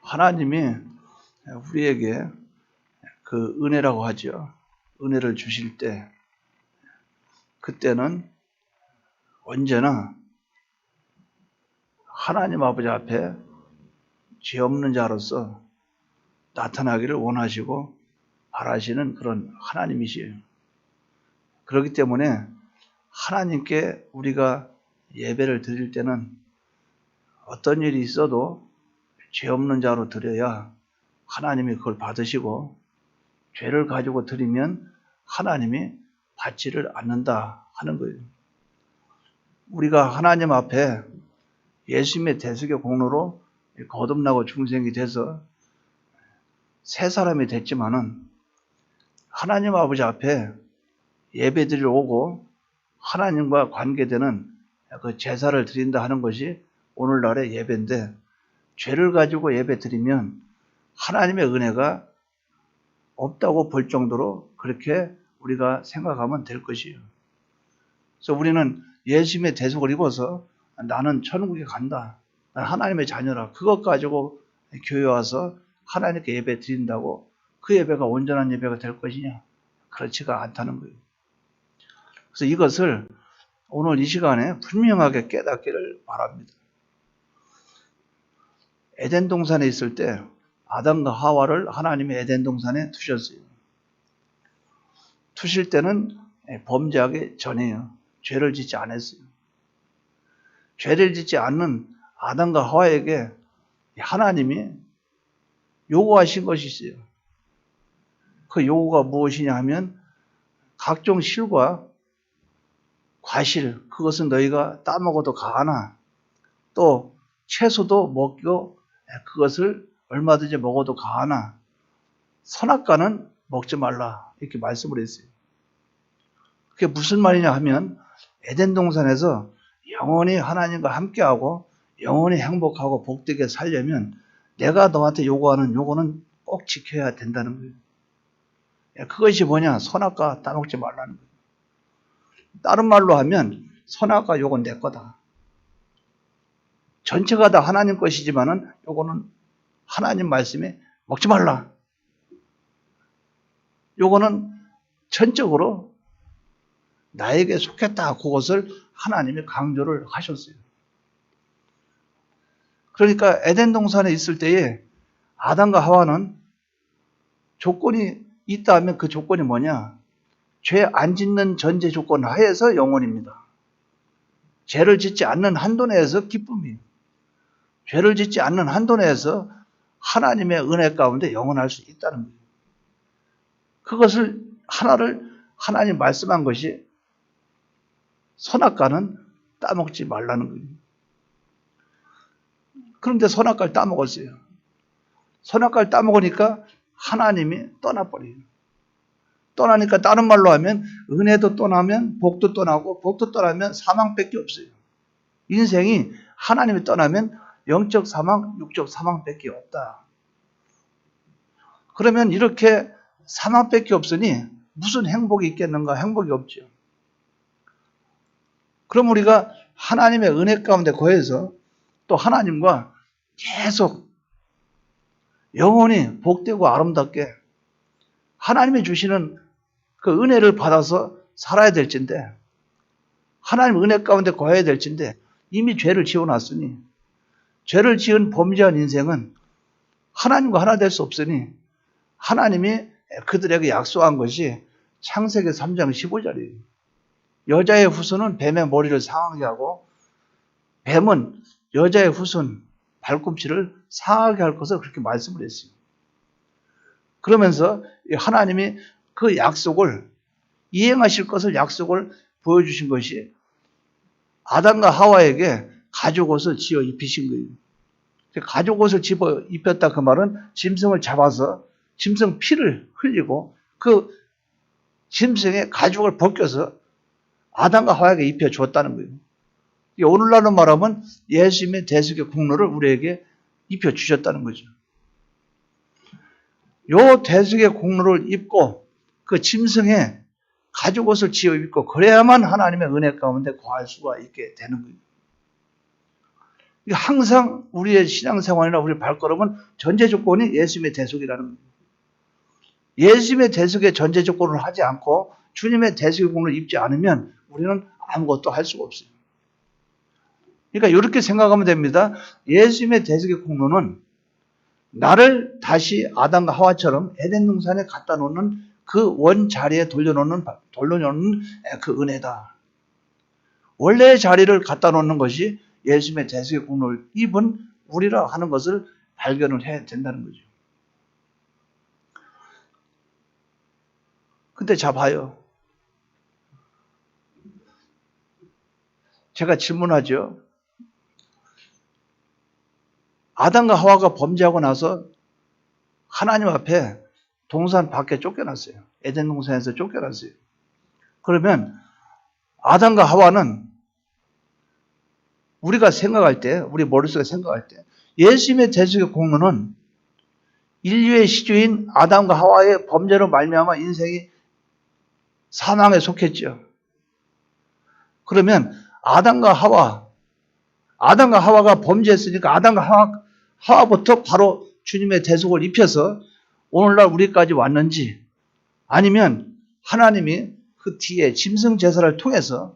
하나님이 우리에게 그 은혜라고 하죠. 은혜를 주실 때 그때는 언제나 하나님 아버지 앞에 죄 없는 자로서 나타나기를 원하시고 바라시는 그런 하나님이시에요. 그렇기 때문에 하나님께 우리가 예배를 드릴 때는 어떤 일이 있어도 죄 없는 자로 드려야 하나님이 그걸 받으시고, 죄를 가지고 드리면 하나님이 받지를 않는다 하는 거예요. 우리가 하나님 앞에 예수님의 대속의 공로로 거듭나고 중생이 돼서 새 사람이 됐지만은 하나님 아버지 앞에 예배드리러 오고 하나님과 관계되는 그 제사를 드린다 하는 것이 오늘날의 예배인데, 죄를 가지고 예배 드리면 하나님의 은혜가 없다고 볼 정도로 그렇게 우리가 생각하면 될 것이에요. 그래서 우리는 예수님의 대속을 입어서 나는 천국에 간다, 난 하나님의 자녀라, 그것 가지고 교회 와서 하나님께 예배 드린다고 그 예배가 온전한 예배가 될 것이냐? 그렇지가 않다는 거예요. 그래서 이것을 오늘 이 시간에 분명하게 깨닫기를 바랍니다. 에덴 동산에 있을 때 아담과 하와를 하나님이 에덴 동산에 두셨어요. 두실 때는 범죄하기 전이에요. 죄를 짓지 않았어요. 죄를 짓지 않는 아담과 하와에게 하나님이 요구하신 것이 있어요. 그 요구가 무엇이냐 하면 각종 실과 과실, 그것은 너희가 따먹어도 가하나, 또 채소도 먹고 그것을 얼마든지 먹어도 가하나 선악과는 먹지 말라, 이렇게 말씀을 했어요. 그게 무슨 말이냐 하면 에덴 동산에서 영원히 하나님과 함께하고 영원히 행복하고 복되게 살려면 내가 너한테 요구하는 요거는 꼭 지켜야 된다는 거예요. 그것이 뭐냐? 선악과 따먹지 말라는 거예요. 다른 말로 하면 선악과 요건 내 거다. 전체가 다 하나님 것이지만은 요거는 하나님 말씀에 먹지 말라. 요거는 전적으로 나에게 속했다. 그것을 하나님이 강조를 하셨어요. 그러니까 에덴 동산에 있을 때에 아담과 하와는 조건이 있다 하면 그 조건이 뭐냐? 죄 안 짓는 전제 조건 하에서 영원입니다. 죄를 짓지 않는 한도 내에서 기쁨이에요. 죄를 짓지 않는 한도 내에서 하나님의 은혜 가운데 영원할 수 있다는 거예요. 그것을 하나님 말씀한 것이 선악과는 따먹지 말라는 거예요. 그런데 선악과를 따먹었어요. 선악과를 따먹으니까 하나님이 떠나버려요. 떠나니까 다른 말로 하면 은혜도 떠나면 복도 떠나고, 복도 떠나면 사망밖에 없어요. 인생이 하나님이 떠나면 영적 사망, 육적 사망밖에 없다. 그러면 이렇게 사망밖에 없으니 무슨 행복이 있겠는가? 행복이 없죠. 그럼 우리가 하나님의 은혜 가운데 거해서 또 하나님과 계속 영원히 복되고 아름답게 하나님이 주시는 그 은혜를 받아서 살아야 될진데, 하나님 은혜 가운데 거해야 될진데 이미 죄를 지어놨으니, 죄를 지은 범죄한 인생은 하나님과 하나 될 수 없으니 하나님이 그들에게 약속한 것이 창세기 3장 15절이에요. 여자의 후손은 뱀의 머리를 상하게 하고 뱀은 여자의 후손 발꿈치를 상하게 할 것을 그렇게 말씀을 했어요. 그러면서 하나님이 그 약속을 이행하실 것을 약속을 보여주신 것이 아담과 하와에게 가죽옷을 지어 입히신 거예요. 가죽옷을 집어 입혔다 그 말은 짐승을 잡아서 짐승 피를 흘리고 그 짐승의 가죽을 벗겨서 아담과 하와에게 입혀 줬다는 거예요. 오늘날로 말하면 예수님의 대속의 공로를 우리에게 입혀 주셨다는 거죠. 요 대속의 공로를 입고 그 짐승의 가죽옷을 지어 입고 그래야만 하나님의 은혜 가운데 거할 수가 있게 되는 거예요. 항상 우리의 신앙생활이나 우리의 발걸음은 전제 조건이 예수님의 대속이라는 거예요. 예수님의 대속의 전제 조건을 하지 않고 주님의 대속의 공로를 입지 않으면 우리는 아무것도 할 수가 없어요. 그러니까 이렇게 생각하면 됩니다. 예수님의 대속의 공로는 나를 다시 아담과 하와처럼 에덴 동산에 갖다 놓는 그 원 자리에 돌려놓는 그 은혜다. 원래의 자리를 갖다 놓는 것이 예수님의 대속의 공로를 입은 우리라 하는 것을 발견을 해야 된다는 거죠. 근데 자 봐요. 제가 질문하죠. 아담과 하와가 범죄하고 나서 하나님 앞에 동산 밖에 쫓겨났어요. 에덴 동산에서 쫓겨났어요. 그러면 아담과 하와는 우리가 생각할 때, 우리 머릿속에 생각할 때 예수님의 대속의 공로는 인류의 시주인 아담과 하와의 범죄로 말미암아 인생이 사망에 속했죠. 그러면 아담과 하와가 범죄했으니까 아담과 하와부터 바로 주님의 대속을 입혀서 오늘날 우리까지 왔는지, 아니면 하나님이 그 뒤에 짐승 제사를 통해서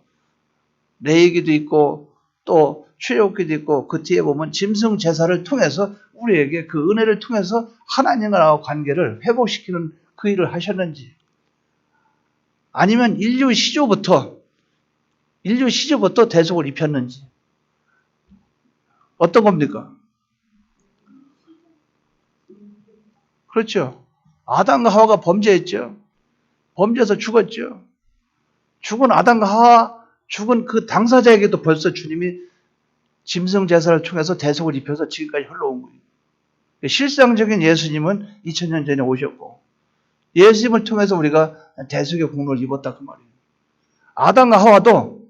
레위기도 있고 또 출애굽기도 있고 그 뒤에 보면 짐승 제사를 통해서 우리에게 그 은혜를 통해서 하나님과 관계를 회복시키는 그 일을 하셨는지, 아니면 인류 시조부터 대속을 입혔는지, 어떤 겁니까? 그렇죠. 아담과 하와가 범죄했죠. 범죄해서 죽었죠. 죽은 아담과 하와, 죽은 그 당사자에게도 벌써 주님이 짐승 제사를 통해서 대속을 입혀서 지금까지 흘러온 거예요. 실상적인 예수님은 2000년 전에 오셨고 예수님을 통해서 우리가 대속의 공로를 입었다 그 말이에요. 아담과 하와도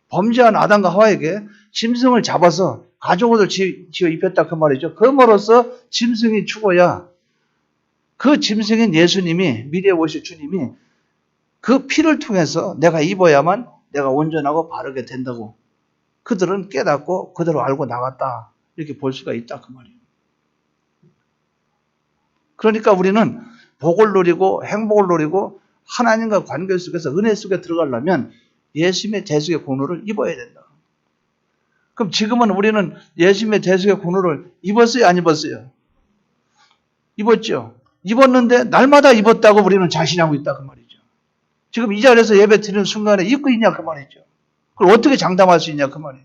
범죄한 아담과 하와에게 짐승을 잡아서 가족을 지어 입혔다 그 말이죠. 그럼으로써 짐승이 죽어야 그 짐승인 예수님이, 미래에 오실 주님이 그 피를 통해서 내가 입어야만 내가 온전하고 바르게 된다고 그들은 깨닫고 그대로 알고 나갔다, 이렇게 볼 수가 있다 그 말이에요. 그러니까 우리는 복을 누리고 행복을 누리고 하나님과 관계 속에서 은혜 속에 들어가려면 예수님의 대속의 공로를 입어야 된다. 그럼 지금은 우리는 예수님의 대속의 공로를 입었어요, 안 입었어요? 입었죠. 입었는데 날마다 입었다고 우리는 자신하고 있다 그 말이죠. 지금 이 자리에서 예배 드리는 순간에 입고 있냐 그 말이죠. 그걸 어떻게 장담할 수 있냐 그 말이에요.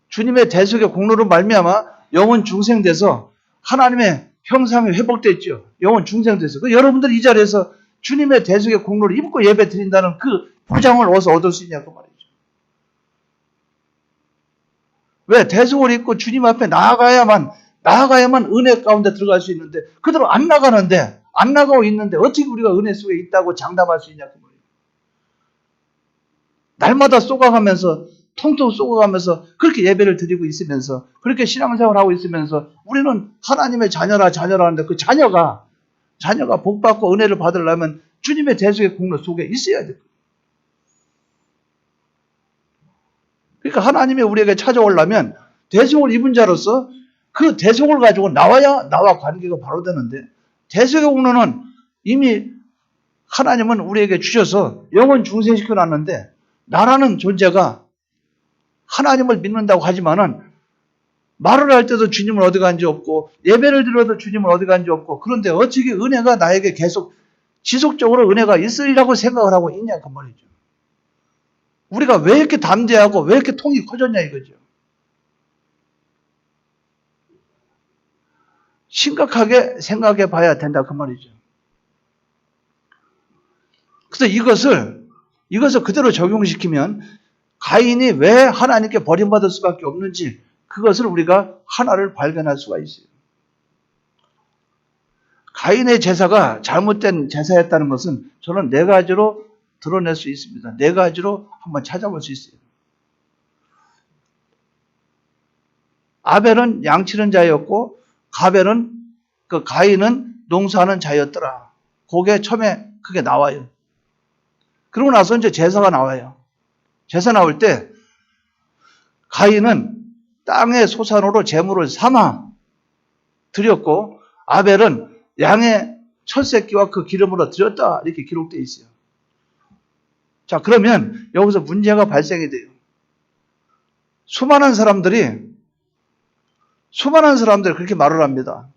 주님의 대속의 공로로 말미암아 영혼 중생돼서 하나님의 형상이 회복됐죠. 영혼 중생돼서. 여러분들 이 자리에서 주님의 대속의 공로를 입고 예배 드린다는 그 보장을 어디서 얻을 수 있냐 그 말이죠. 왜? 대속을 입고 주님 앞에 나아가야만 은혜 가운데 들어갈 수 있는데 그대로 안 나가고 있는데 어떻게 우리가 은혜 속에 있다고 장담할 수 있냐 그 말이에요. 날마다 쏟아가면서 통통 쏟아가면서 그렇게 예배를 드리고 있으면서 그렇게 신앙생활을 하고 있으면서 우리는 하나님의 자녀라 하는데 그 자녀가 복받고 은혜를 받으려면 주님의 대속의 공로 속에 있어야 돼요. 그러니까 하나님이 우리에게 찾아오려면 대속을 입은 자로서 그 대속을 가지고 나와 관계가 바로 되는데, 대속의 공로는 이미 하나님은 우리에게 주셔서 영혼 중생시켜 놨는데, 나라는 존재가 하나님을 믿는다고 하지만은 말을 할 때도 주님을 어디 간지 없고 예배를 드려도 주님을 어디 간지 없고, 그런데 어떻게 은혜가 나에게 계속 지속적으로 은혜가 있으리라고 생각을 하고 있냐 그 말이죠. 우리가 왜 이렇게 담대하고 왜 이렇게 통이 커졌냐 이거죠. 심각하게 생각해 봐야 된다 그 말이죠. 그래서 이것을 그대로 적용시키면 가인이 왜 하나님께 버림받을 수밖에 없는지, 그것을 우리가 하나를 발견할 수가 있어요. 가인의 제사가 잘못된 제사였다는 것은 저는 네 가지로 드러낼 수 있습니다. 네 가지로 한번 찾아볼 수 있어요. 아벨은 양치는 자였고 가인은 농사하는 자였더라. 그게 처음에 그게 나와요. 그러고 나서 이제 제사가 나와요. 제사 나올 때 가인은 땅의 소산으로 제물을 삼아 드렸고 아벨은 양의 첫 새끼와 그 기름으로 드렸다 이렇게 기록되어 있어요. 자, 그러면 여기서 문제가 발생이 돼요. 수많은 사람들이 그렇게 말을 합니다.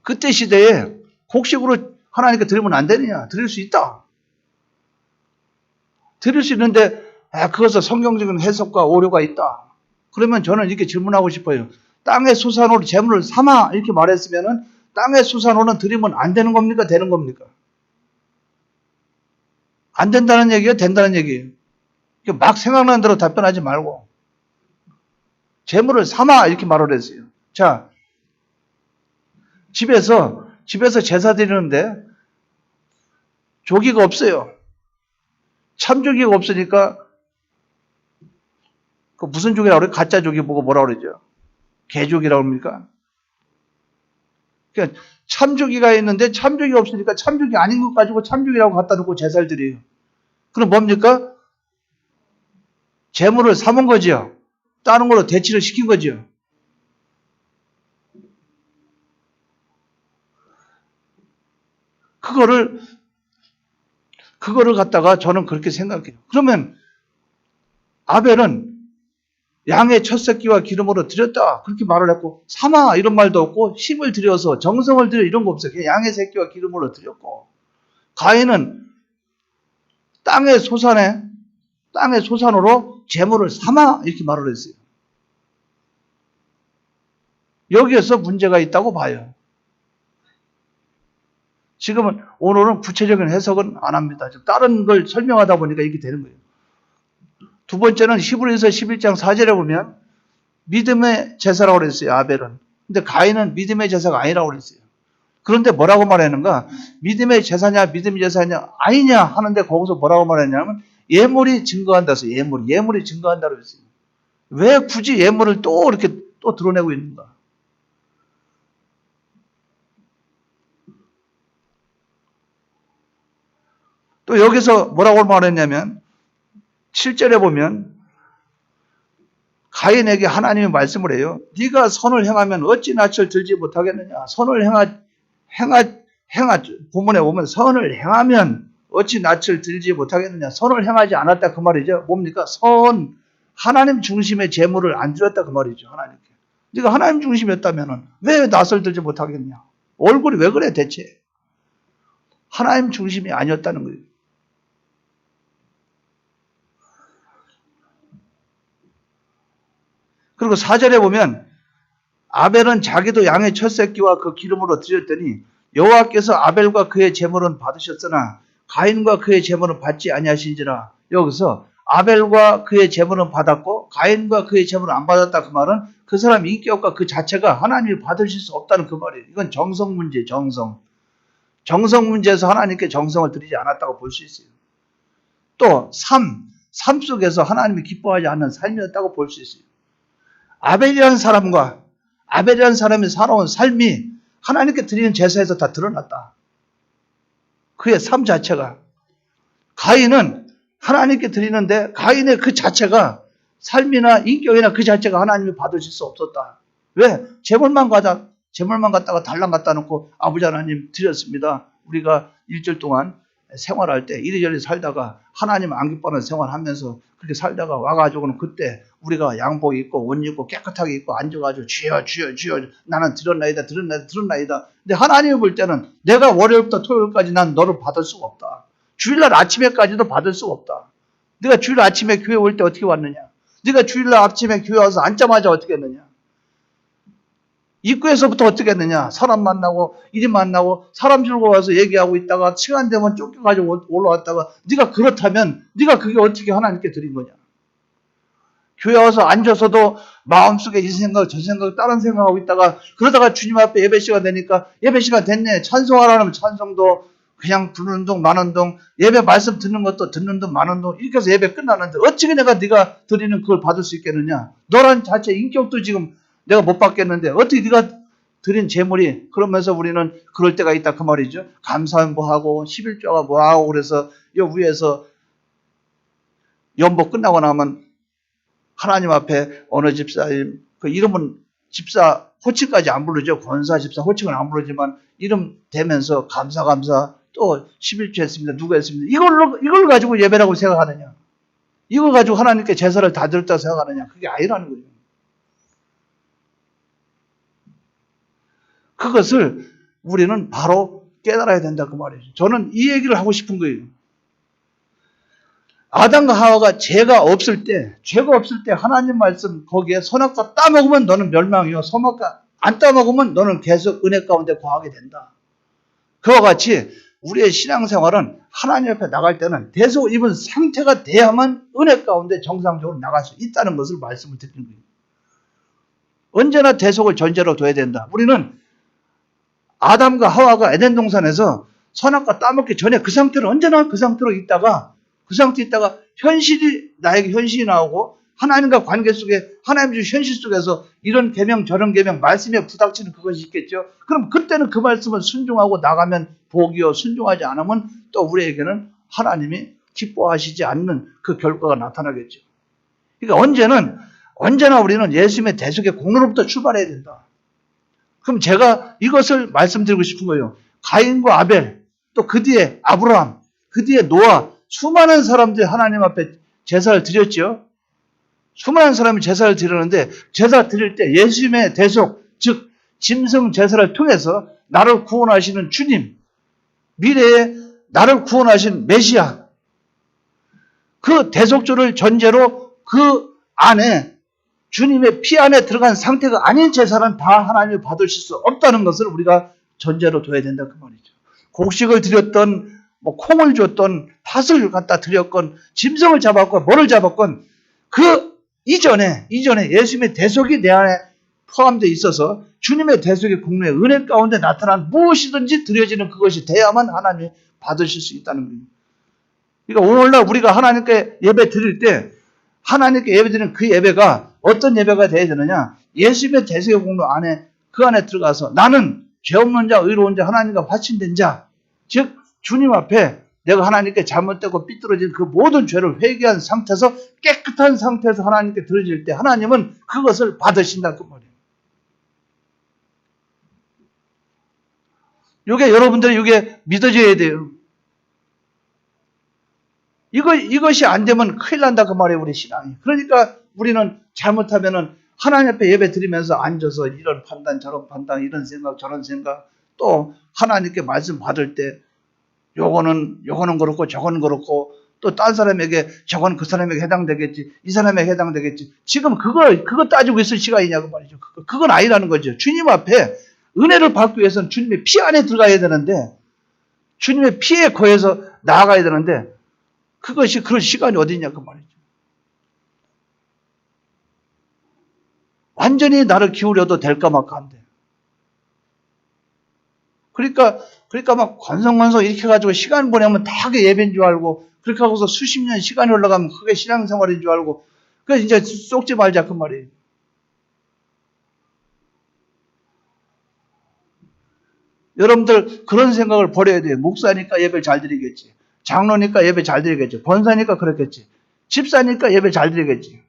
그때 시대에 곡식으로 하나님께 드리면 안 되느냐? 드릴 수 있다. 드릴 수 있는데 그것은 성경적인 해석과 오류가 있다. 그러면 저는 이렇게 질문하고 싶어요. 땅의 수산으로 제물을 삼아 이렇게 말했으면은 땅의 수산으로는 드리면 안 되는 겁니까? 되는 겁니까? 안 된다는 얘기예요? 된다는 얘기예요? 막 생각나는 대로 답변하지 말고 제물을 삼아 이렇게 말을 했어요. 자, 집에서 제사 드리는데 조기가 없어요. 참조기가 없으니까 그 무슨 조기라고 그래요? 가짜 조기 보고 뭐라고 그러죠? 개조기라고 합니까? 그러니까 참조기가 있는데 참조기가 없으니까 참조기 아닌 것 가지고 참조기라고 갖다 놓고 제사를 드려요. 그럼 뭡니까? 제물을 삼은 거죠. 다른 걸로 대치를 시킨 거죠. 그거를 갖다가 저는 그렇게 생각해요. 그러면 아벨은 양의 첫 새끼와 기름으로 드렸다 그렇게 말을 했고 삼아 이런 말도 없고 힘을 들여서 정성을 들여 이런 거 없어요. 그냥 양의 새끼와 기름으로 드렸고 가인은 땅의 소산으로 제물을 삼아 이렇게 말을 했어요. 여기에서 문제가 있다고 봐요. 지금은 오늘은 구체적인 해석은 안 합니다. 다른 걸 설명하다 보니까 이렇게 되는 거예요. 두 번째는 히브리서 11장 4절에 보면 믿음의 제사라고 그랬어요. 아벨은. 근데 가인은 믿음의 제사가 아니라고 그랬어요. 그런데 뭐라고 말하는가? 믿음의 제사냐 믿음의 제사냐 아니냐 하는데 거기서 뭐라고 말했냐면 예물이 증거한다 해서 예물이 증거한다고 했어요. 왜 굳이 예물을 또 이렇게 또 드러내고 있는가? 또 여기서 뭐라고 말했냐면 7절에 보면 가인에게 하나님이 말씀을 해요. 네가 선을 행하면 어찌 낯을 들지 못하겠느냐. 선을 본문에 보면 선을 행하면 어찌 낯을 들지 못하겠느냐. 선을 행하지 않았다 그 말이죠. 뭡니까? 하나님 중심의 재물을 안 드렸다 그 말이죠. 하나님께. 네가 하나님 중심이었다면 왜 낯을 들지 못하겠냐. 얼굴이 왜 그래 대체. 하나님 중심이 아니었다는 거예요. 그리고 4절에 보면 아벨은 자기도 양의 첫 새끼와 그 기름으로 드렸더니 여호와께서 아벨과 그의 제물은 받으셨으나 가인과 그의 제물은 받지 아니하신지라. 여기서 아벨과 그의 제물은 받았고 가인과 그의 제물은 안 받았다 그 말은 그 사람 인격과 그 자체가 하나님이 받으실 수 없다는 그 말이에요. 이건 정성 문제, 정성 문제에서 하나님께 정성을 드리지 않았다고 볼 수 있어요. 또 삶 속에서 하나님이 기뻐하지 않는 삶이었다고 볼 수 있어요. 아벨이라는 사람이 살아온 삶이 하나님께 드리는 제사에서 다 드러났다. 그의 삶 자체가. 가인은 하나님께 드리는데 가인의 그 자체가 삶이나 인격이나 그 자체가 하나님이 받으실 수 없었다. 왜? 제물만 갖다가 달랑 갖다 놓고 아버지 하나님 드렸습니다. 우리가 일주일 동안 생활할 때 이리저리 살다가 하나님 안 기뻐하는 생활하면서 그렇게 살다가 와가지고는 그때 우리가 양복 입고 옷 입고 깨끗하게 입고 앉아가지고 주여 나는 드렸나이다. 근데 하나님이 볼 때는 내가 월요일부터 토요일까지 난 너를 받을 수가 없다. 주일날 아침에까지도 받을 수가 없다. 네가 주일 아침에 교회 올 때 어떻게 왔느냐. 네가 주일날 아침에 교회 와서 앉자마자 어떻게 했느냐. 입구에서부터 어떻게 했느냐. 사람 만나고 이리 만나고 사람 줄고 와서 얘기하고 있다가 시간 되면 쫓겨가지고 올라왔다가 네가 그렇다면 네가 그게 어떻게 하나님께 드린 거냐. 교회 와서 앉아서도 마음속에 이 생각 저 생각 다른 생각하고 있다가 그러다가 주님 앞에 예배 시간 되니까 예배 시간 됐네. 찬송하라면 찬송도 그냥 부르는 동 마는 동 예배 말씀 듣는 것도 듣는 동 마는 동 이렇게 해서 예배 끝나는데 어찌게 내가 네가 드리는 그걸 받을 수 있겠느냐. 너란 자체 인격도 지금 내가 못 받겠는데 어떻게 네가 드린 재물이 그러면서 우리는 그럴 때가 있다 그 말이죠. 감사는 뭐하고 11조가 뭐하고 그래서 요 위에서 연복 끝나고 나면 하나님 앞에 어느 집사님, 그 이름은 집사 호칭까지 안 부르죠. 권사 집사 호칭은 안 부르지만 이름 대면서 감사 또 11조 했습니다. 누가 했습니다. 이걸 가지고 예배라고 생각하느냐. 이거 가지고 하나님께 제사를 다 드렸다고 생각하느냐. 그게 아니라는 거예요. 그것을 우리는 바로 깨달아야 된다 그 말이죠. 저는 이 얘기를 하고 싶은 거예요. 아담과 하와가 죄가 없을 때 하나님 말씀 거기에 선악과 따먹으면 너는 멸망이요 선악과 안 따먹으면 너는 계속 은혜 가운데 거하게 된다. 그와 같이 우리의 신앙생활은 하나님 앞에 나갈 때는 대속 입은 상태가 돼야만 은혜 가운데 정상적으로 나갈 수 있다는 것을 말씀을 드리는 거예요. 언제나 대속을 전제로 둬야 된다. 우리는 아담과 하와가 에덴 동산에서 선악과 따먹기 전에 그 상태로 언제나 그 상태로 있다가 나에게 현실이 나오고 하나님과 관계 속에 하나님 주신 현실 속에서 이런 계명 저런 계명 말씀에 부닥치는 그것이 있겠죠. 그럼 그때는 그 말씀을 순종하고 나가면 복이요 순종하지 않으면 또 우리에게는 하나님이 기뻐하시지 않는 그 결과가 나타나겠죠. 그러니까 언제나 우리는 예수님의 대속의 공로로부터 출발해야 된다. 그럼 제가 이것을 말씀드리고 싶은 거예요. 가인과 아벨, 또 그 뒤에 아브라함, 그 뒤에 노아, 수많은 사람들이 하나님 앞에 제사를 드렸죠. 수많은 사람이 제사를 드렸는데 제사 드릴 때 예수님의 대속, 즉 짐승 제사를 통해서 나를 구원하시는 주님, 미래에 나를 구원하신 메시아, 그 대속주를 전제로 그 안에 주님의 피 안에 들어간 상태가 아닌 제사는 다 하나님이 받으실 수 없다는 것을 우리가 전제로 둬야 된다 그 말이죠. 곡식을 드렸던 콩을 줬던 팥을 갖다 드렸건 짐승을 잡았건 뭐를 잡았건 그 이전에 예수님의 대속이 내 안에 포함되어 있어서 주님의 대속의 공로의 은혜 가운데 나타난 무엇이든지 드려지는 그것이 돼야만 하나님이 받으실 수 있다는 거예요. 그러니까 오늘날 우리가 하나님께 예배 드릴 때 하나님께 예배 드리는 그 예배가 어떤 예배가 되어야 되느냐. 예수님의 대속의 공로 안에 그 안에 들어가서 나는 죄 없는 자 의로운 자 하나님과 화친된 자, 즉 주님 앞에 내가 하나님께 잘못되고 삐뚤어진 그 모든 죄를 회개한 상태에서 깨끗한 상태에서 하나님께 드려질 때 하나님은 그것을 받으신다 그 말이에요. 여러분들이 이게 믿어져야 돼요. 이것이 안 되면 큰일 난다 그 말이에요, 우리 신앙이. 그러니까 우리는 잘못하면은 하나님 앞에 예배 드리면서 앉아서 이런 판단 저런 판단 이런 생각 저런 생각 또 하나님께 말씀 받을 때 요거는 그렇고 저거는 그렇고 또 딴 사람에게 저건 그 사람에게 해당되겠지 이 사람에게 해당되겠지 지금 그거 따지고 있을 시간이냐고 말이죠. 그건 아니라는 거죠. 주님 앞에 은혜를 받기 위해서는 주님의 피 안에 들어가야 되는데 주님의 피에 거해서 나아가야 되는데 그것이 그런 시간이 어디냐 그 말이죠. 완전히 나를 기울여도 될까 말까한데. 그러니까 막 관성관성 이렇게 해가지고 시간 보내면 다 그게 예배인 줄 알고 그렇게 하고서 수십 년 시간이 올라가면 그게 신앙생활인 줄 알고 그래서 이제 쏙지 말자 그 말이에요. 여러분들 그런 생각을 버려야 돼요. 목사니까 예배 잘 드리겠지. 장로니까 예배 잘 드리겠지. 권사니까 그렇겠지. 집사니까 예배 잘 드리겠지.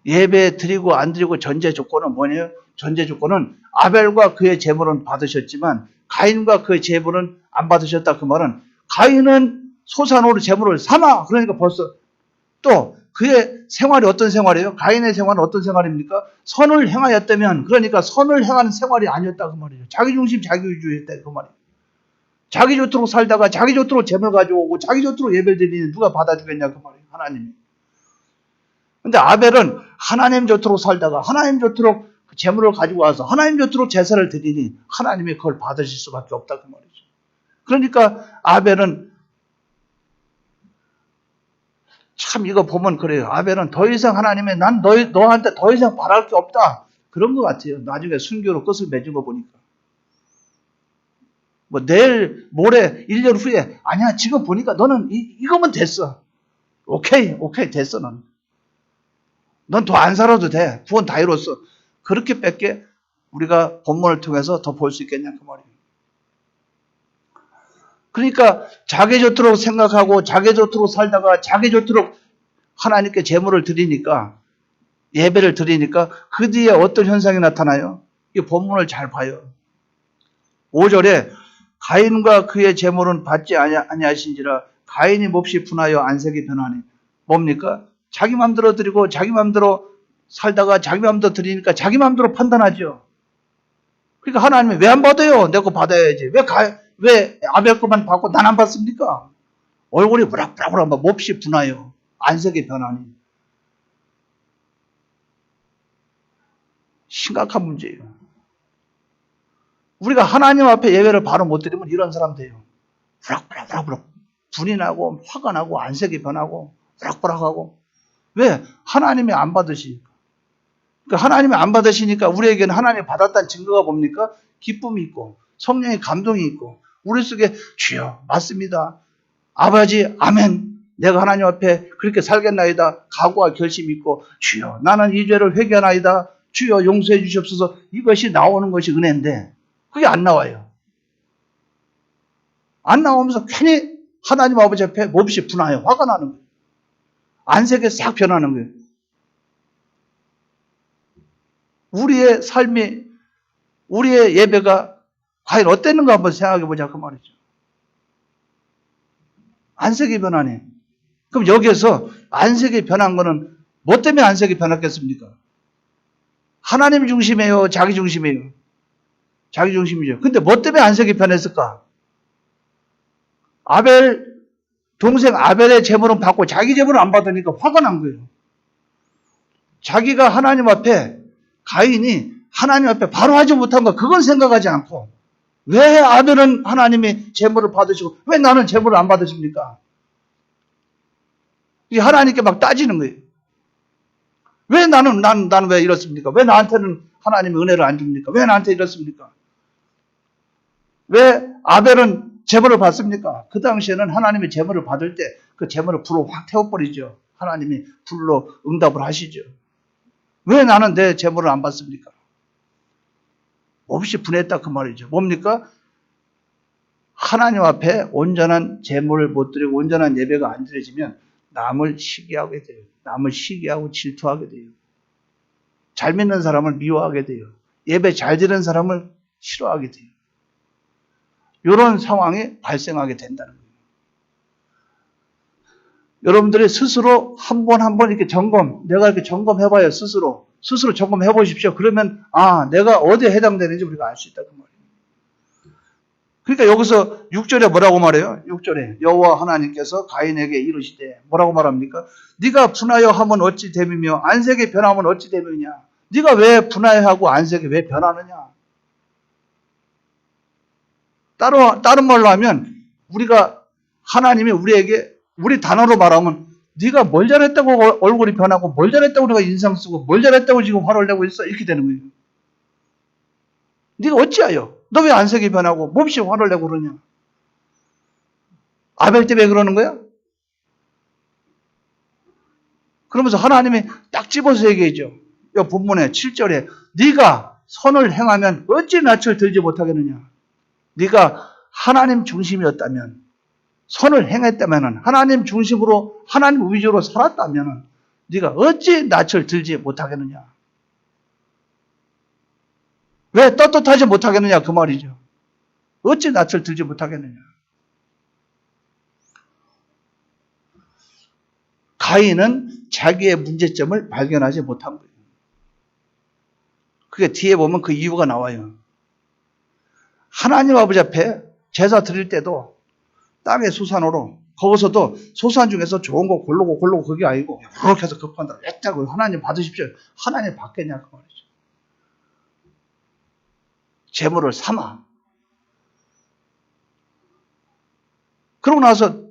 예배 드리고 안 드리고 전제 조건은 뭐냐요? 전제 조건은 아벨과 그의 제물은 받으셨지만 가인과 그의 제물은 안 받으셨다. 그 말은 가인은 소산으로 제물을 삼아. 그러니까 벌써 또 그의 생활이 어떤 생활이에요? 가인의 생활은 어떤 생활입니까? 선을 행하였다면 그러니까 선을 행하는 생활이 아니었다 그 말이죠. 자기중심 자기위주였다 그 말이에요. 자기 좋도록 살다가 자기 좋도록 제물 가져오고 자기 좋도록 예배를 드리니 누가 받아주겠냐 그 말이에요. 하나님이. 근데 아벨은 하나님 좋도록 살다가 하나님 좋도록 제물을 가지고 와서 하나님 좋도록 제사를 드리니 하나님이 그걸 받으실 수밖에 없다 그 말이죠. 그러니까 아벨은 참 이거 보면 그래요. 아벨은 더 이상 하나님의 난 너한테 더 이상 바랄 게 없다. 그런 것 같아요. 나중에 순교로 끝을 맺은 거 보니까. 내일 모레 1년 후에 아니야 지금 보니까 너는 이거면 됐어. 오케이 됐어 넌 더 안 살아도 돼. 구원 다 이뤘어. 그렇게 밖에 우리가 본문을 통해서 더 볼 수 있겠냐 그 말이에요. 그러니까 자기 좋도록 생각하고 자기 좋도록 살다가 자기 좋도록 하나님께 제물을 드리니까, 예배를 드리니까 그 뒤에 어떤 현상이 나타나요? 이 본문을 잘 봐요. 5절에 가인과 그의 제물은 받지 아니하신지라 가인이 몹시 분하여 안색이 변하니. 뭡니까? 자기 마음대로 드리고 자기 마음대로 살다가 자기 마음대로 드리니까 자기 마음대로 판단하죠. 그러니까 하나님이 왜 안 받아요? 내 거 받아야지. 왜 아벨 거만 받고 난 안 받습니까? 얼굴이 우락부락부락 몹시 분하여 안색이 변하니. 심각한 문제예요. 우리가 하나님 앞에 예배를 바로 못 드리면 이런 사람 돼요. 우락부락 분이 나고 화가 나고 안색이 변하고 우락부락하고. 왜? 하나님이 안 받으시니까. 그러니까 하나님이 안 받으시니까 우리에게는 하나님이 받았다는 증거가 뭡니까? 기쁨이 있고 성령의 감동이 있고 우리 속에 주여 맞습니다. 아버지 아멘. 내가 하나님 앞에 그렇게 살겠나이다. 각오와 결심이 있고 주여 나는 이 죄를 회개하나이다. 주여 용서해 주시옵소서. 이것이 나오는 것이 은혜인데 그게 안 나와요. 안 나오면서 괜히 하나님 아버지 앞에 몹시 분하여 화가 나는 거예요. 안색이 싹 변하는 거예요. 우리의 삶이 우리의 예배가 과연 어땠는가 한번 생각해 보자 그 말이죠. 안색이 변하네. 그럼 여기에서 안색이 변한 거는 뭐 때문에 안색이 변했겠습니까? 하나님 중심이에요? 자기 중심이에요? 자기 중심이죠. 근데 뭐 때문에 안색이 변했을까? 동생 아벨의 제물은 받고 자기 제물은 안 받으니까 화가 난 거예요. 자기가 하나님 앞에 가인이 하나님 앞에 바로 하지 못한 거 그건 생각하지 않고 왜 아벨은 하나님이 제물을 받으시고 왜 나는 제물을 안 받으십니까? 하나님께 막 따지는 거예요. 왜 나는 왜 이렇습니까? 왜 나한테는 하나님이 은혜를 안 줍니까? 왜 나한테 이렇습니까? 왜 아벨은 제물을 받습니까? 그 당시에는 하나님이 제물을 받을 때 그 제물을 불로 확 태워버리죠. 하나님이 불로 응답을 하시죠. 왜 나는 내 제물을 안 받습니까? 몹시 분했다 그 말이죠. 뭡니까? 하나님 앞에 온전한 제물을 못 드리고 온전한 예배가 안 드려지면 남을 시기하게 돼요. 남을 시기하고 질투하게 돼요. 잘 믿는 사람을 미워하게 돼요. 예배 잘 드리는 사람을 싫어하게 돼요. 이런 상황이 발생하게 된다는 거예요. 여러분들이 스스로 한 번 이렇게 내가 이렇게 점검해봐요. 스스로 점검해 보십시오. 그러면 내가 어디에 해당되는지 우리가 알 수 있다 그 말이에요. 그러니까 여기서 6절에 뭐라고 말해요? 6절에 여호와 하나님께서 가인에게 이르시되 뭐라고 말합니까? 네가 분하여 하면 어찌 됨이며 안색이 변하면 어찌 됨이냐? 네가 왜 분하여하고 안색이 왜 변하느냐? 다른 말로 하면 우리가 하나님이 우리에게 우리 단어로 말하면 네가 뭘 잘했다고 얼굴이 변하고 뭘 잘했다고 우리가 인상 쓰고 뭘 잘했다고 지금 화를 내고 있어 이렇게 되는 거예요. 네가 어찌하여 너 왜 안색이 변하고 몹시 화를 내고 그러냐? 아벨 때문에 그러는 거야? 그러면서 하나님이 딱 집어서 얘기해죠. 이 본문에 7절에 네가 선을 행하면 어찌 낯을 들지 못하겠느냐? 네가 하나님 중심이었다면 선을 행했다면 하나님 중심으로 하나님 위주로 살았다면 네가 어찌 낯을 들지 못하겠느냐? 왜 떳떳하지 못하겠느냐 그 말이죠. 어찌 낯을 들지 못하겠느냐? 가인은 자기의 문제점을 발견하지 못한 거예요. 그게 뒤에 보면 그 이유가 나와요. 하나님 아버지 앞에 제사 드릴 때도 땅의 소산으로 거기서도 소산 중에서 좋은 거 고르고 그게 아니고 그렇게 해서 급한다. 애타고 하나님 받으십시오. 하나님 받겠냐 그 말이죠. 재물을 삼아. 그러고 나서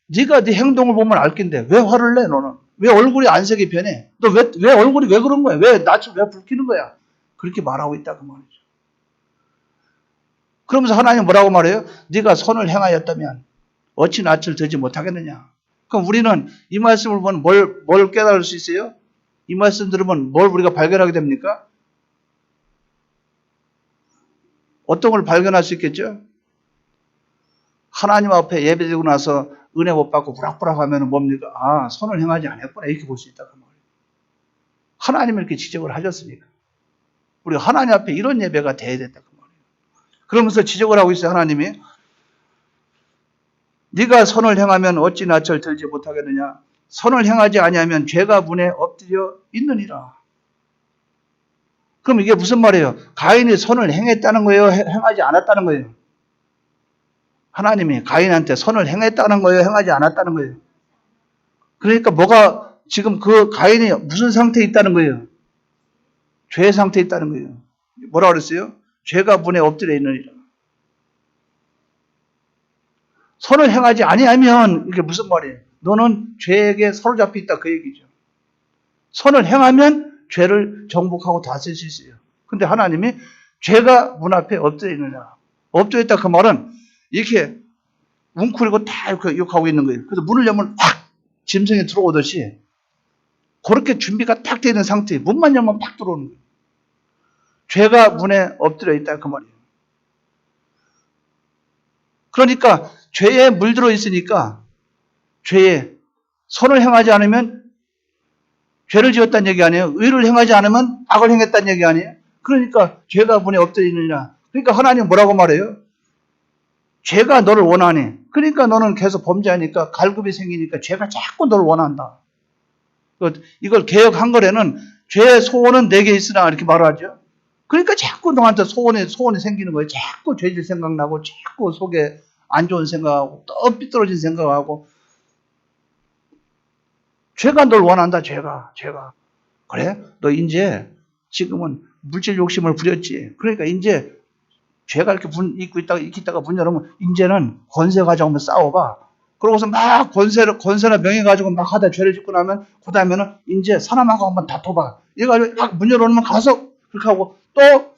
네가 네 행동을 보면 알 낀데 왜 화를 내 너는? 왜 얼굴이 안색이 변해? 너 왜 얼굴이 왜 그런 거야? 왜 낯을 왜 붉히는 거야? 그렇게 말하고 있다 그 말이죠. 그러면서 하나님 뭐라고 말해요? 네가 선을 행하였다면 어찌 낯을 들지 못하겠느냐? 그럼 우리는 이 말씀을 보면 뭘 깨달을 수 있어요? 이 말씀 들으면 뭘 우리가 발견하게 됩니까? 어떤 걸 발견할 수 있겠죠? 하나님 앞에 예배드리고 나서 은혜 못 받고 부락부락 하면 뭡니까? 아, 선을 행하지 않았구나. 이렇게 볼 수 있다. 그 말이에요. 하나님을 이렇게 지적을 하셨으니까. 우리가 하나님 앞에 이런 예배가 돼야 된다. 그 말이에요. 그러면서 지적을 하고 있어요. 하나님이. 네가 선을 행하면 어찌 낯을 들지 못하겠느냐. 선을 행하지 아니하면 죄가 문에 엎드려 있느니라. 그럼 이게 무슨 말이에요? 가인이 선을 행했다는 거예요? 행하지 않았다는 거예요? 하나님이 가인한테 선을 행했다는 거예요? 행하지 않았다는 거예요? 그러니까 뭐가 지금 그 가인이 무슨 상태에 있다는 거예요? 죄의 상태에 있다는 거예요. 뭐라 그랬어요? 죄가 문에 엎드려 있느니라. 선을 행하지 아니하면 이게 무슨 말이에요? 너는 죄에게 사로잡혀 있다 그 얘기죠. 선을 행하면 죄를 정복하고 다스릴 수 있어요. 근데 하나님이 죄가 문 앞에 엎드려 있느냐. 엎드려 있다 그 말은 이렇게 웅크리고 다 이렇게 욕하고 있는 거예요. 그래서 문을 열면 확 짐승이 들어오듯이 그렇게 준비가 딱 되어 있는 상태에 문만 열면 팍 들어오는 거예요. 죄가 문에 엎드려 있다 그 말이에요. 그러니까 죄에 물들어 있으니까 죄에 선을 행하지 않으면 죄를 지었다는 얘기 아니에요. 의를 행하지 않으면 악을 행했다는 얘기 아니에요. 그러니까 죄가 문에 엎드려 있느냐. 그러니까 하나님 뭐라고 말해요? 죄가 너를 원하니. 그러니까 너는 계속 범죄하니까 갈급이 생기니까 죄가 자꾸 너를 원한다. 이걸 개역 한글에는 죄의 소원은 내게 있으나 이렇게 말하죠. 그러니까 자꾸 너한테 소원이 생기는 거예요. 자꾸 죄질 생각나고 자꾸 속에 안 좋은 생각하고 또 삐뚤어진 생각하고 죄가 널 원한다. 죄가. 그래? 너 이제 지금은 물질 욕심을 부렸지. 그러니까 이제 죄가 이렇게 있고 있다가 문 열으면 이제는 권세 가지고 한번 싸워봐. 그러고서 막 권세나 명예 가지고 막 하다 죄를 짓고 나면 그 다음에는 이제 사람하고 한번 다퉈봐. 이래가지고 막 문 열어놓으면 가서 그렇게 하고 또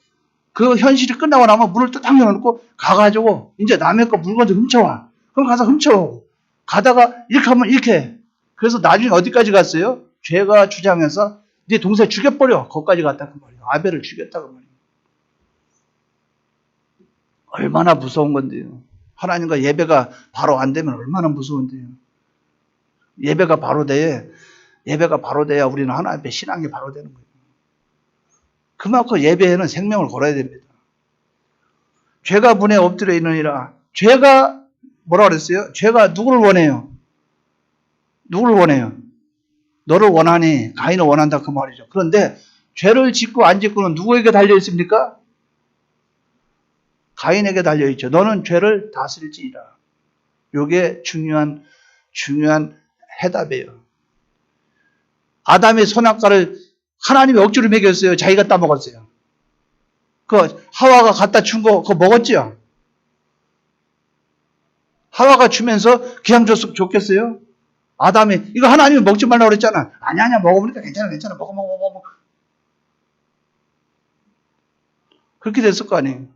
그 현실이 끝나고 나면 문을 딱 열어놓고 가가지고 이제 남의 거 물건 좀 훔쳐와. 그럼 가서 훔쳐오고 가다가 이렇게 하면 이렇게 해. 그래서 나중에 어디까지 갔어요? 죄가 주장해서 네 동생 죽여버려. 거기까지 갔다 그 말이에요. 아벨을 죽였다 그 말이에요. 얼마나 무서운 건데요. 하나님과 예배가 바로 안 되면 얼마나 무서운데요. 예배가 바로 돼야 우리는 하나님 앞에 신앙이 바로 되는 거예요. 그만큼 예배에는 생명을 걸어야 됩니다. 죄가 문에 엎드려 있느니라. 죄가 뭐라 그랬어요? 죄가 누구를 원해요? 누구를 원해요? 너를 원하니 가인을 원한다 그 말이죠. 그런데 죄를 짓고 안 짓고는 누구에게 달려 있습니까? 가인에게 달려 있죠. 너는 죄를 다스릴지니라. 이게 중요한 해답이에요. 아담의 선악과를 하나님이 억지로 먹였어요. 자기가 따먹었어요. 그 하와가 갖다 준 거 그거 먹었죠? 하와가 주면서 그냥 줬겠어요? 아담이 이거 하나님이 먹지 말라고 그랬잖아. 아니야 먹어보니까 괜찮아 먹어. 그렇게 됐을 거 아니에요.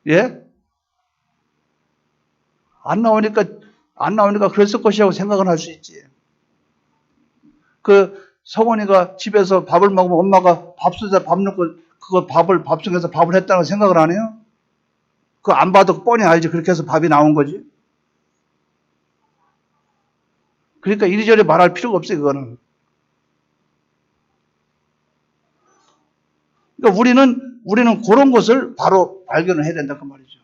예? 안 나오니까 그랬을 것이라고 생각을 할 수 있지. 그 성원이가 집에서 밥을 먹으면 엄마가 밥솥에 밥 넣고 그거 밥속에서 밥을 했다는 생각을 안 해요? 그거 안 봐도 뻔히 알지. 그렇게 해서 밥이 나온 거지. 그러니까 이리저리 말할 필요가 없어요. 그거는. 그러니까 우리는 그런 것을 바로 발견을 해야 된다 그 말이죠.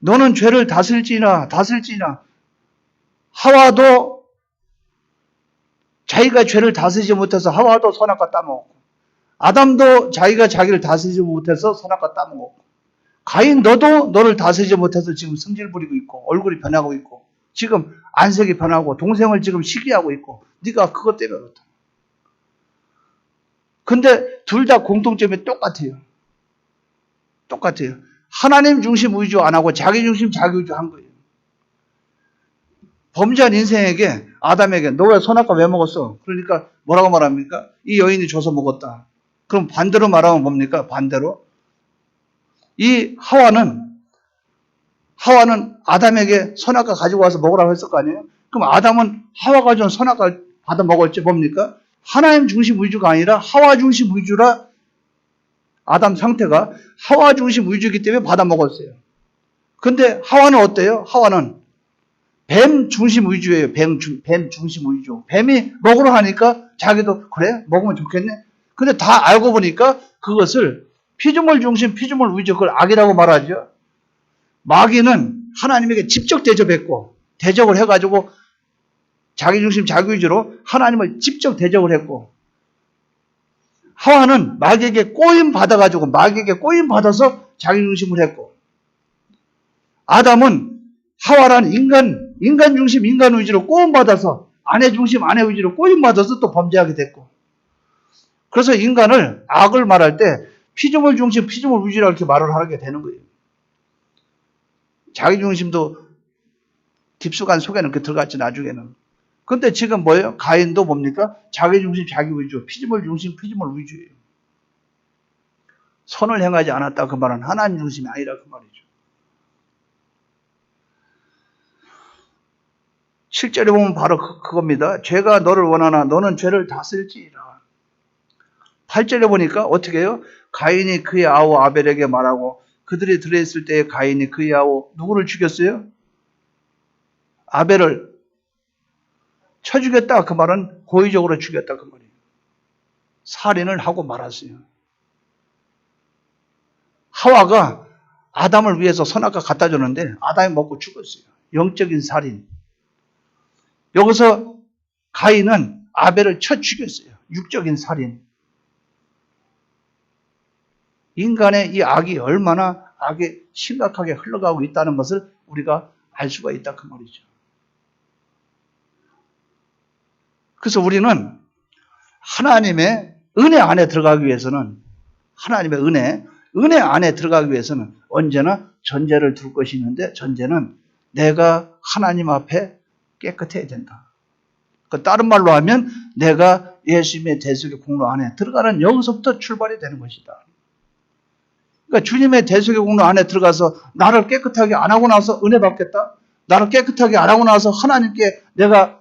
너는 죄를 다스릴지나 하와도 자기가 죄를 다스리지 못해서 하와도 선악과 따먹었고 아담도 자기가 자기를 다스리지 못해서 선악과 따먹었고 가인 너도 너를 다스리지 못해서 지금 승질 부리고 있고 얼굴이 변하고 있고 지금 안색이 변하고 동생을 지금 시기하고 있고 네가 그것 때문에 그렇다. 근데 둘 다 공통점이 똑같아요. 하나님 중심 위주 안 하고 자기 중심 자기 위주 한 거예요. 범죄한 인생에게 아담에게 너 왜 선악과 왜 먹었어? 그러니까 뭐라고 말합니까? 이 여인이 줘서 먹었다. 그럼 반대로 말하면 뭡니까? 반대로 이 하와는 아담에게 선악과 가지고 와서 먹으라고 했을 거 아니에요? 그럼 아담은 하와가 준 선악과 받아 먹었지 뭡니까? 하나님 중심 위주가 아니라 하와 중심 위주라 아담 상태가 하와 중심 위주이기 때문에 받아먹었어요. 근데 하와는 어때요? 하와는 뱀 중심 위주예요. 뱀 중심 위주. 뱀이 먹으러 하니까 자기도 그래? 먹으면 좋겠네? 근데 다 알고 보니까 그것을 피조물 중심, 피조물 위주, 그걸 악이라고 말하죠. 마귀는 하나님에게 직접 대접했고, 대적을 해가지고 자기 중심, 자기 위주로 하나님을 직접 대적을 했고, 하와는 마귀에게 꼬임 받아가지고, 마귀에게 꼬임 받아서 자기 중심을 했고, 아담은 하와라는 인간 중심, 인간 위주로 꼬임 받아서, 아내 중심, 아내 위주로 꼬임 받아서 또 범죄하게 됐고, 그래서 인간을 악을 말할 때 피조물 중심, 피조물 위주로 이렇게 말을 하게 되는 거예요. 자기 중심도 깊숙한 속에는 그렇게 들어갔지, 나중에는. 근데 지금 뭐예요? 가인도 뭡니까? 자기 중심, 자기 위주, 피조물 중심, 피조물 위주예요. 선을 행하지 않았다 그 말은 하나님 중심이 아니라 그 말이죠. 실제로 보면 바로 그겁니다. 죄가 너를 원하나 너는 죄를 다스릴지니라. 8절에 보니까 어떻게 해요? 가인이 그의 아우 아벨에게 말하고 그들이 들어있을 때에 가인이 그의 아우 누구를 죽였어요? 아벨을 쳐 죽였다 그 말은 고의적으로 죽였다 그 말이에요. 살인을 하고 말았어요. 하와가 아담을 위해서 선악과 갖다 줬는데 아담이 먹고 죽었어요. 영적인 살인. 여기서 가인은 아벨을 쳐 죽였어요. 육적인 살인. 인간의 이 악이 얼마나 악에 심각하게 흘러가고 있다는 것을 우리가 알 수가 있다 그 말이죠. 그래서 우리는 하나님의 은혜 안에 들어가기 위해서는 하나님의 은혜 안에 들어가기 위해서는 언제나 전제를 둘 것이 있는데 전제는 내가 하나님 앞에 깨끗해야 된다. 그 다른 말로 하면 내가 예수님의 대속의 공로 안에 들어가는 여기서부터 출발이 되는 것이다. 그러니까 주님의 대속의 공로 안에 들어가서 나를 깨끗하게 안 하고 나서 은혜 받겠다. 나를 깨끗하게 안 하고 나서 하나님께 내가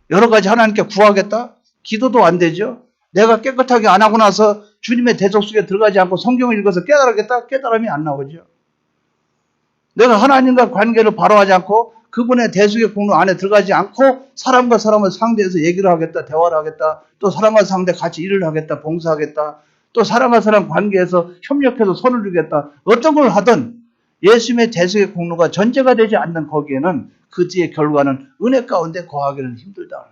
여러 가지 하나님께 구하겠다. 기도도 안 되죠. 내가 깨끗하게 안 하고 나서 주님의 대속 속에 들어가지 않고 성경을 읽어서 깨달았겠다. 깨달음이 안 나오죠. 내가 하나님과 관계를 바로 하지 않고 그분의 대속의 공로 안에 들어가지 않고 사람과 사람을 상대해서 얘기를 하겠다. 대화를 하겠다. 또 사람과 상대 같이 일을 하겠다. 봉사하겠다. 또 사람과 사람 관계에서 협력해서 손을 주겠다. 어떤 걸 하든 예수님의 대속의 공로가 전제가 되지 않는 거기에는 그 뒤의 결과는 은혜 가운데 거하기는 힘들다.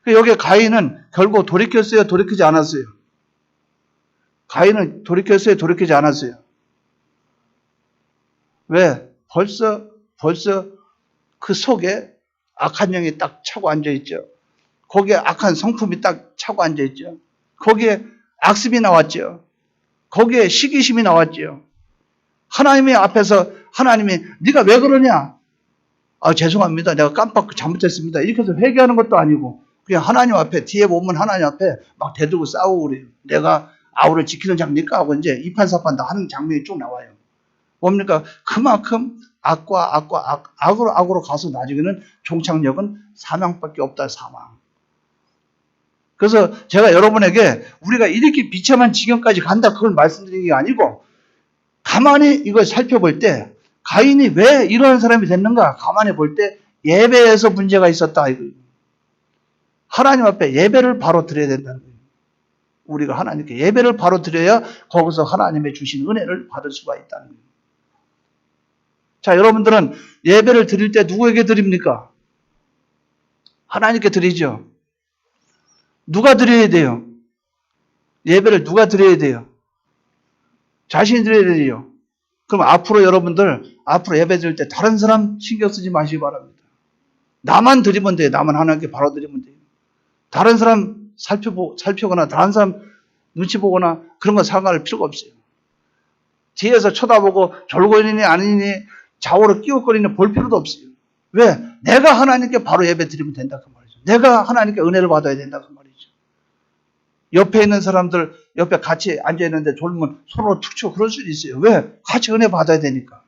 여기 가인은 결국 돌이켰어요? 돌이키지 않았어요? 가인은 돌이켰어요? 돌이키지 않았어요? 왜? 벌써 그 속에 악한 영이 딱 차고 앉아있죠. 거기에 악한 성품이 딱 차고 앉아있죠. 거기에 악습이 나왔죠. 거기에 시기심이 나왔죠. 하나님의 앞에서 하나님이 네가 왜 그러냐? 죄송합니다. 내가 깜빡 잘못했습니다. 이렇게 해서 회개하는 것도 아니고 그냥 하나님 앞에 뒤에 보면 하나님 앞에 막 대들고 싸우고 그래요. 내가 아우를 지키는 장니까 하고 이제 이판사판 다 하는 장면이 쭉 나와요. 뭡니까? 그만큼 악으로 가서 나중에는 종착역은 사망밖에 없다. 사망. 그래서 제가 여러분에게 우리가 이렇게 비참한 지경까지 간다 그걸 말씀드리는 게 아니고 가만히 이걸 살펴볼 때 가인이 왜 이런 사람이 됐는가 가만히 볼 때 예배에서 문제가 있었다. 하나님 앞에 예배를 바로 드려야 된다는 거예요. 우리가 하나님께 예배를 바로 드려야 거기서 하나님의 주신 은혜를 받을 수가 있다는 거예요. 자, 여러분들은 예배를 드릴 때 누구에게 드립니까? 하나님께 드리죠. 누가 드려야 돼요? 예배를 누가 드려야 돼요? 자신이 드려야 돼요. 그럼 앞으로 여러분들 앞으로 예배 드릴 때 다른 사람 신경 쓰지 마시기 바랍니다. 나만 드리면 돼요. 나만 하나님께 바로 드리면 돼요. 다른 사람 살펴거나 다른 사람 눈치 보거나 그런 거 생각할 필요가 없어요. 뒤에서 쳐다보고 졸고있느니 아니니 좌우로 끼웃거리니 볼 필요도 없어요. 왜? 내가 하나님께 바로 예배 드리면 된다 그 말이죠. 내가 하나님께 은혜를 받아야 된다 그 말이죠. 옆에 있는 사람들 옆에 같이 앉아있는데 졸면 서로 툭 치고 그럴 수도 있어요. 왜? 같이 은혜 받아야 되니까.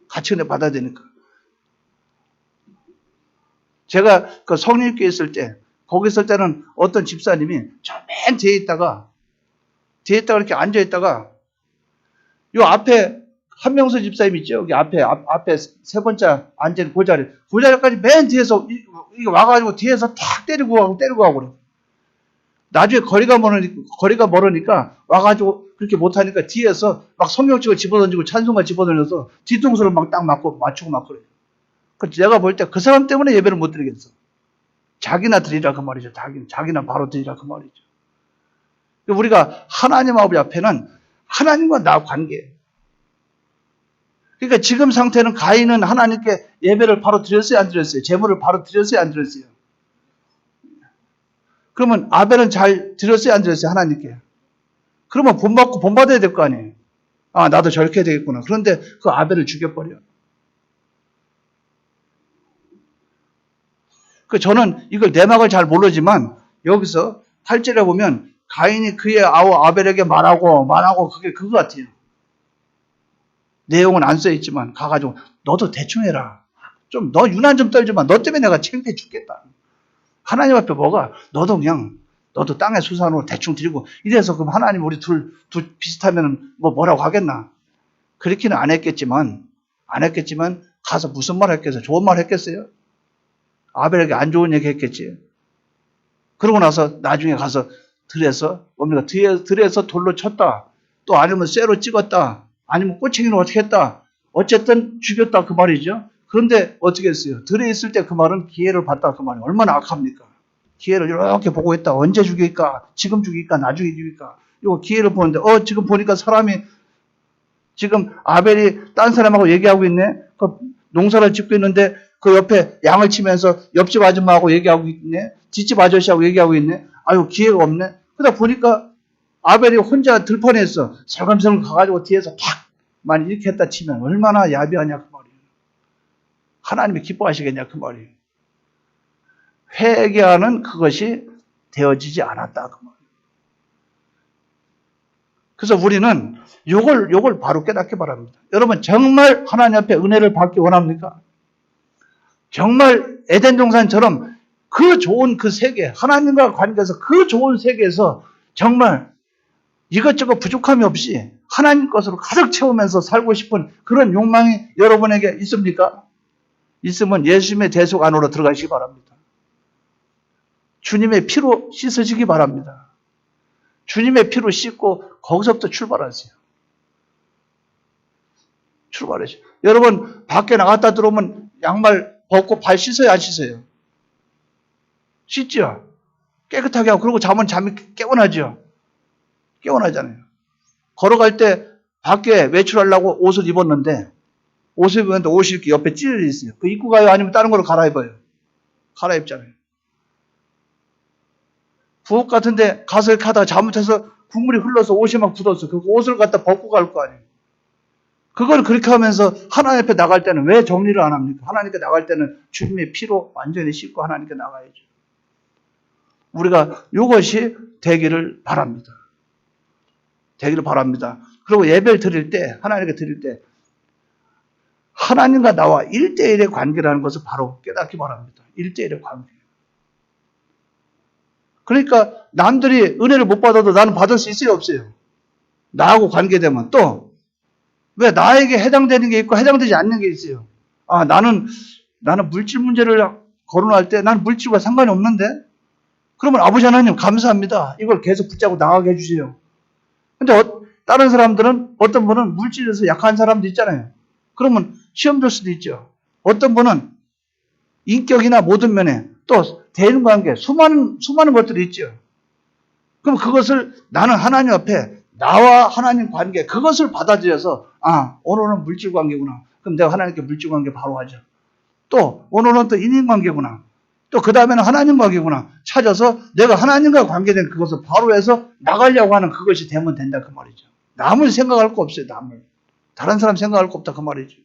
같이 은혜 받아야 되니까. 제가 그 성령교회 있을 때 거기 있을 때는 어떤 집사님이 저 맨 뒤에 있다가 이렇게 앉아 있다가 요 앞에 한명수 집사님 있죠? 여기 앞에 세 번째 앉은 그 자리까지 맨 뒤에서 이거 와가지고 뒤에서 탁 때리고 가고 그래. 나중에 거리가 멀으니까 와가지고 그렇게 못하니까 뒤에서 막 성경책을 집어던지고 찬송가 집어던져서 뒤통수를 막 딱 맞추고 막 그래요. 내가 볼 때 그 사람 때문에 예배를 못 드리겠어. 자기나 드리라 그 말이죠. 자기나 바로 드리라 그 말이죠. 우리가 하나님 아버지 앞에는 하나님과 나 관계예요. 그러니까 지금 상태는 가인은 하나님께 예배를 바로 드렸어요, 안 드렸어요? 제물을 바로 드렸어요, 안 드렸어요? 그러면 아벨은 잘 드렸어요, 안 드렸어요? 하나님께. 그러면 본받아야 될 거 아니에요? 아, 나도 저렇게 해야 되겠구나. 그런데 그 아벨을 죽여버려. 저는 이걸 내막을 잘 모르지만 여기서 8절에 보면 가인이 그의 아우 아벨에게 말하고 그게 그거 같아요. 내용은 안 써있지만 가가지고 너도 대충 해라. 너 유난 좀 떨지 마. 너 때문에 내가 창피해 죽겠다. 하나님 앞에 너도 땅의 수산으로 대충 드리고 이래서 그럼 하나님 우리 둘 비슷하면 뭐라고 하겠나. 그렇게는 안 했겠지만 가서 무슨 말 했겠어요? 좋은 말 했겠어요? 아벨에게 안 좋은 얘기 했겠지. 그러고 나서 나중에 가서 들에서 돌로 쳤다. 또 아니면 쇠로 찍었다. 아니면 꼬챙이로 어떻게 했다. 어쨌든 죽였다 그 말이죠. 그런데 어떻게 했어요? 들에 있을 때 그 말은 기회를 봤다 그 말이에요. 얼마나 악합니까? 기회를 이렇게 보고 있다. 언제 죽일까? 지금 죽일까? 나중에 죽일까? 이거 기회를 보는데 지금 보니까 사람이 지금 아벨이 딴 사람하고 얘기하고 있네. 그 농사를 짓고 있는데 그 옆에 양을 치면서 옆집 아줌마하고 얘기하고 있네. 뒷집 아저씨하고 얘기하고 있네. 아유 기회가 없네. 그러다 보니까 아벨이 혼자 들판에서 설감설감 가가지고 뒤에서 탁 만약 이렇게 했다 치면 얼마나 야비하냐 그 말이에요. 하나님이 기뻐하시겠냐 그 말이에요. 회개하는 그것이 되어지지 않았다 그 말이에요. 그래서 우리는 요걸 바로 깨닫기 바랍니다. 여러분 정말 하나님 앞에 은혜를 받기 원합니까? 정말 에덴 동산처럼 그 좋은 그 세계, 하나님과 관계에서 그 좋은 세계에서 정말 이것저것 부족함이 없이 하나님 것으로 가득 채우면서 살고 싶은 그런 욕망이 여러분에게 있습니까? 있으면 예수님의 대속 안으로 들어가시기 바랍니다. 주님의 피로 씻으시기 바랍니다. 주님의 피로 씻고 거기서부터 출발하세요. 여러분 밖에 나갔다 들어오면 양말 벗고 발 씻어요, 안 씻어요? 씻죠? 깨끗하게 하고 그러고 자면 잠이 깨어나죠? 깨어나잖아요. 걸어갈 때 밖에 외출하려고 옷을 입었는데 옷을 입었는데 옷이 이렇게 옆에 찢어져 있어요. 그 입고 가요? 아니면 다른 걸로 갈아입어요? 갈아입잖아요. 부엌 같은데 가서 이렇게 하다가 잘못해서 국물이 흘러서 옷이 막 굳었어. 그 옷을 갖다 벗고 갈 거 아니에요. 그걸 그렇게 하면서 하나님 앞에 나갈 때는 왜 정리를 안 합니까? 하나님께 나갈 때는 주님의 피로 완전히 씻고 하나님께 나가야죠. 우리가 이것이 되기를 바랍니다. 그리고 예배를 드릴 때, 하나님께 드릴 때 하나님과 나와 1대1의 관계라는 것을 바로 깨닫기 바랍니다. 1대1의 관계. 그러니까 남들이 은혜를 못 받아도 나는 받을 수 있어요, 없어요? 나하고 관계되면 또 왜 나에게 해당되는 게 있고 해당되지 않는 게 있어요? 아, 나는 물질 문제를 거론할 때 나는 물질과 상관이 없는데? 그러면 아버지 하나님 감사합니다. 이걸 계속 붙잡고 나가게 해주세요. 근데 다른 사람들은 어떤 분은 물질에서 약한 사람도 있잖아요. 그러면 시험 줄 수도 있죠. 어떤 분은 인격이나 모든 면에 또 대인관계 수많은 것들이 있죠. 그럼 그것을 나는 하나님 앞에 나와 하나님 관계 그것을 받아들여서 오늘은 물질 관계구나. 그럼 내가 하나님께 물질 관계 바로 하죠. 또 오늘은 또 인인 관계구나. 또 그 다음에는 하나님 관계구나. 찾아서 내가 하나님과 관계된 그것을 바로 해서 나가려고 하는 그것이 되면 된다 그 말이죠. 남을 생각할 거 없어요. 다른 사람 생각할 거 없다 그 말이죠.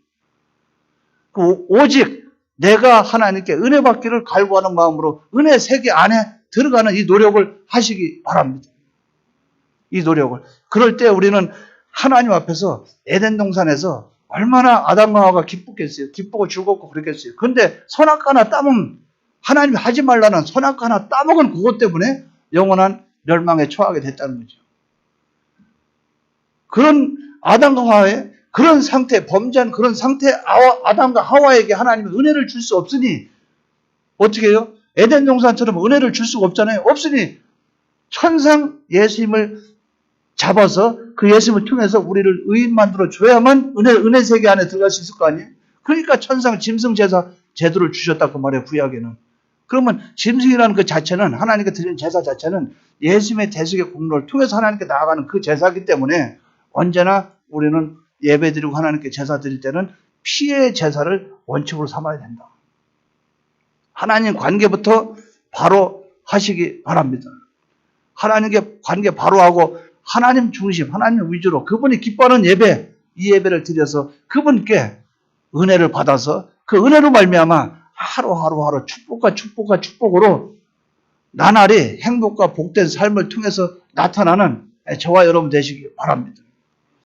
오직 내가 하나님께 은혜 받기를 갈구하는 마음으로 은혜 세계 안에 들어가는 이 노력을 하시기 바랍니다. 이 노력을. 그럴 때 우리는 하나님 앞에서 에덴 동산에서 얼마나 아담과 하와가 기쁘겠어요. 기쁘고 즐겁고 그랬겠어요. 그런데 선악과나 따먹은 하나님이 하지 말라는 선악 하나 따먹은 그것 때문에 영원한 멸망에 처하게 됐다는 거죠. 그런 아담과 하와의 그런 상태, 범죄한 그런 상태 아담과 하와에게 하나님은 은혜를 줄 수 없으니 어떻게 해요? 에덴 동산처럼 은혜를 줄 수가 없잖아요. 없으니 천상 예수님을 잡아서 그 예수님을 통해서 우리를 의인 만들어 줘야만 은혜 세계 안에 들어갈 수 있을 거 아니에요? 그러니까 천상 짐승 제사 제도를 주셨다고 말해요, 구약에는. 그러면 짐승이라는 그 자체는, 하나님께 드리는 제사 자체는 예수님의 대속의 공로를 통해서 하나님께 나아가는 그 제사이기 때문에 언제나 우리는 예배 드리고 하나님께 제사 드릴 때는 피의 제사를 원칙으로 삼아야 된다. 하나님 관계부터 바로 하시기 바랍니다. 하나님께 관계 바로 하고 하나님 중심, 하나님 위주로 그분이 기뻐하는 예배, 이 예배를 드려서 그분께 은혜를 받아서 그 은혜로 말미암아 하루하루 축복과 축복으로 나날이 행복과 복된 삶을 통해서 나타나는 저와 여러분 되시기 바랍니다.